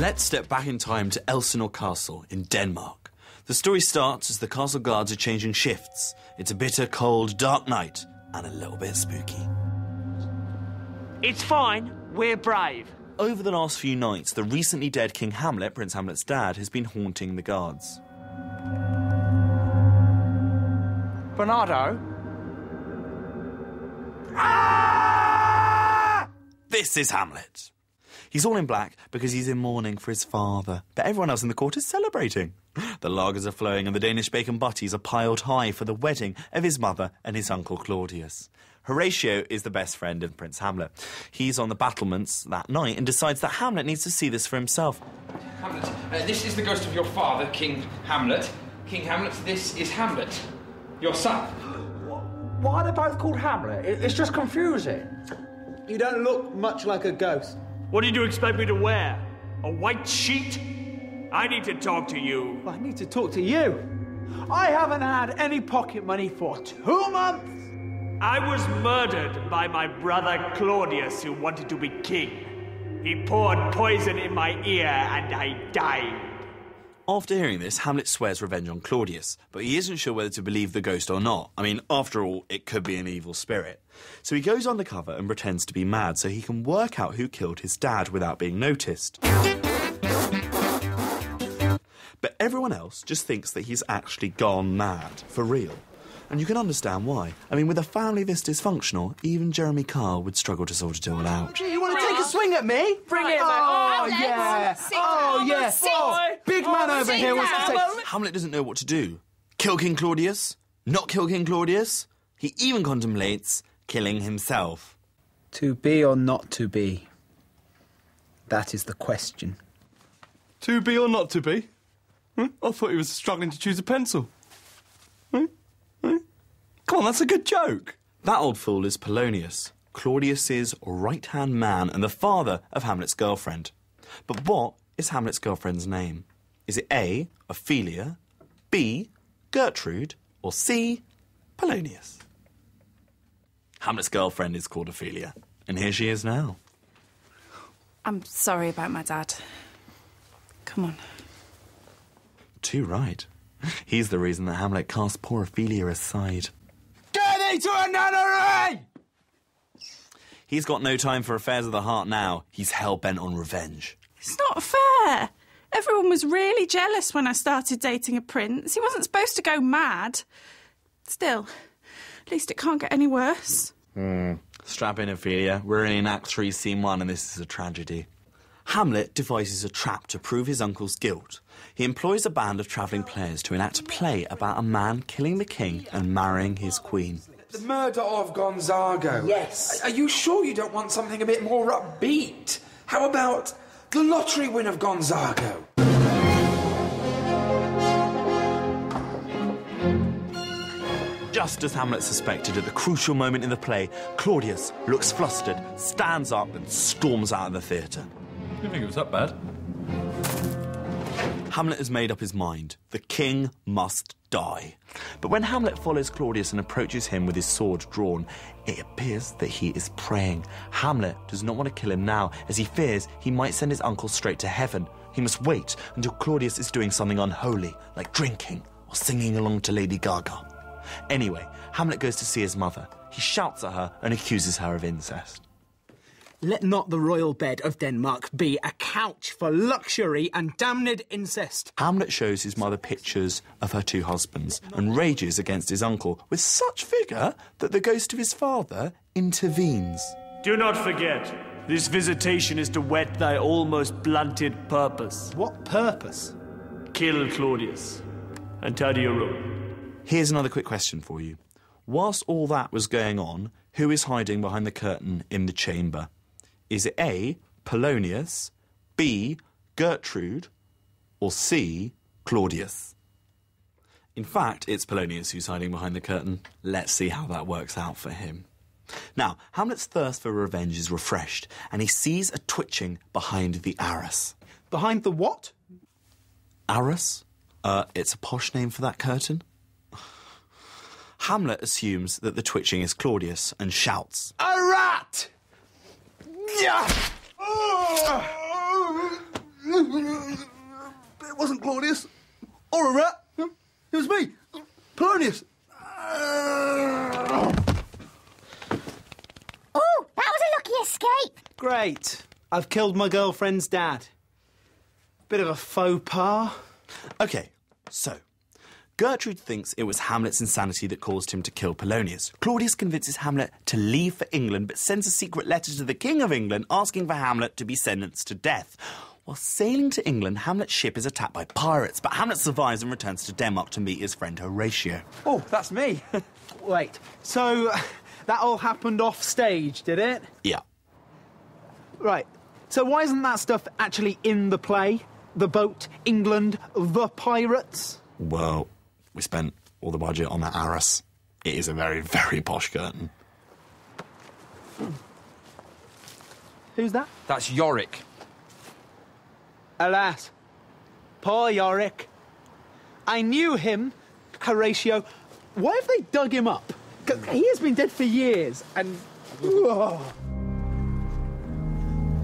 Let's step back in time to Elsinore Castle in Denmark. The story starts as the castle guards are changing shifts. It's a bitter, cold, dark night and a little bit spooky. It's fine. We're brave. Over the last few nights, the recently dead King Hamlet, Prince Hamlet's dad, has been haunting the guards. Bernardo? This is Hamlet. He's all in black because he's in mourning for his father, but everyone else in the court is celebrating. The lagers are flowing and the Danish bacon butties are piled high for the wedding of his mother and his uncle Claudius. Horatio is the best friend of Prince Hamlet. He's on the battlements that night and decides that Hamlet needs to see this for himself. Hamlet, this is the ghost of your father, King Hamlet. King Hamlet, this is Hamlet, your son. Why are they both called Hamlet? It's just confusing. You don't look much like a ghost. What did you expect me to wear? A white sheet? I need to talk to you. I need to talk to you. I haven't had any pocket money for 2 months. I was murdered by my brother Claudius, who wanted to be king. He poured poison in my ear and I died. After hearing this, Hamlet swears revenge on Claudius, but he isn't sure whether to believe the ghost or not. I mean, after all, it could be an evil spirit. So he goes undercover and pretends to be mad so he can work out who killed his dad without being noticed. But everyone else just thinks that he's actually gone mad, for real. And you can understand why. I mean, with a family this dysfunctional, even Jeremy Kyle would struggle to sort it all out. You want to take a swing at me? Bring it Oh, back. yeah. Oh, yeah. Big man over here wants to say... Hamlet doesn't know what to do. Kill King Claudius? Not kill King Claudius? He even contemplates killing himself. To be or not to be? That is the question. To be or not to be? I thought he was struggling to choose a pencil. Come on, that's a good joke. That old fool is Polonius, Claudius's right-hand man and the father of Hamlet's girlfriend. But what is Hamlet's girlfriend's name? Is it A, Ophelia, B, Gertrude, or C, Polonius? Hamlet's girlfriend is called Ophelia, and here she is now. I'm sorry about my dad. Come on. Too right. He's the reason that Hamlet cast poor Ophelia aside. Get thee to a nunnery! He's got no time for affairs of the heart now. He's hell-bent on revenge. It's not fair. Everyone was really jealous when I started dating a prince. He wasn't supposed to go mad. Still, at least it can't get any worse. Strap in, Ophelia. We're in Act 3, Scene 1, and this is a tragedy. Hamlet devises a trap to prove his uncle's guilt. He employs a band of travelling players to enact a play about a man killing the king and marrying his queen. The murder of Gonzago. Yes. Are you sure you don't want something a bit more upbeat? How about the lottery win of Gonzago? Just as Hamlet suspected, at the crucial moment in the play, Claudius looks flustered, stands up and storms out of the theatre. I didn't think it was that bad. Hamlet has made up his mind. The king must die. But when Hamlet follows Claudius and approaches him with his sword drawn, it appears that he is praying. Hamlet does not want to kill him now, as he fears he might send his uncle straight to heaven. He must wait until Claudius is doing something unholy, like drinking or singing along to Lady Gaga. Anyway, Hamlet goes to see his mother. He shouts at her and accuses her of incest. Let not the royal bed of Denmark be a couch for luxury and damned incest. Hamlet shows his mother pictures of her two husbands and rages against his uncle with such vigour that the ghost of his father intervenes. Do not forget, this visitation is to whet thy almost blunted purpose. What purpose? Kill Claudius and tidy your room. Here's another quick question for you. Whilst all that was going on, who is hiding behind the curtain in the chamber? Is it A, Polonius, B, Gertrude, or C, Claudius? In fact, it's Polonius who's hiding behind the curtain. Let's see how that works out for him. Now, Hamlet's thirst for revenge is refreshed, and he sees a twitching behind the arras. Behind the what? Arras? It's a posh name for that curtain. Hamlet assumes that the twitching is Claudius and shouts, A rat! wasn't Claudius. Or a rat. It was me. Polonius. Oh, that was a lucky escape. Great. I've killed my girlfriend's dad. Bit of a faux pas. OK, so Gertrude thinks it was Hamlet's insanity that caused him to kill Polonius. Claudius convinces Hamlet to leave for England, but sends a secret letter to the King of England asking for Hamlet to be sentenced to death. While sailing to England, Hamlet's ship is attacked by pirates, but Hamlet survives and returns to Denmark to meet his friend Horatio. Oh, that's me. Wait, so that all happened off stage, did it? Yeah. Right. So why isn't that stuff actually in the play? The boat, England, the pirates? Well, we spent all the budget on that arras. It is a very, very posh curtain. Who's that? That's Yorick. Alas, poor Yorick. I knew him, Horatio. Why have they dug him up? 'Cause he has been dead for years, and... Whoa.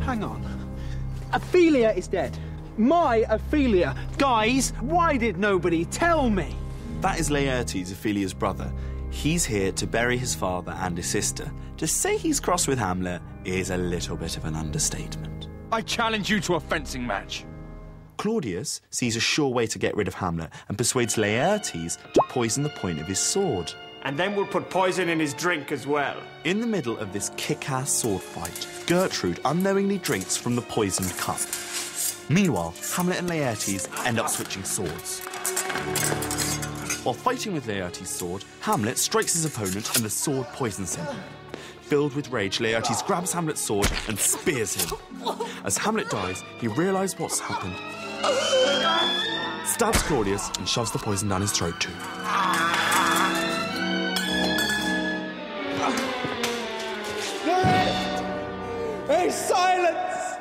Hang on. Ophelia is dead. My Ophelia. Guys, why did nobody tell me? That is Laertes, Ophelia's brother. He's here to bury his father and his sister. To say he's cross with Hamlet is a little bit of an understatement. I challenge you to a fencing match. Claudius sees a sure way to get rid of Hamlet and persuades Laertes to poison the point of his sword. And then we'll put poison in his drink as well. In the middle of this kick-ass sword fight, Gertrude unknowingly drinks from the poisoned cup. Meanwhile, Hamlet and Laertes end up switching swords. While fighting with Laertes' sword, Hamlet strikes his opponent and the sword poisons him. Filled with rage, Laertes grabs Hamlet's sword and spears him. As Hamlet dies, he realises what's happened, stabs Claudius and shoves the poison down his throat too. Hey, silence!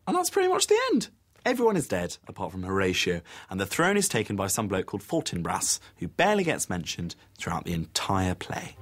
And that's pretty much the end. Everyone is dead, apart from Horatio, and the throne is taken by some bloke called Fortinbras, who barely gets mentioned throughout the entire play.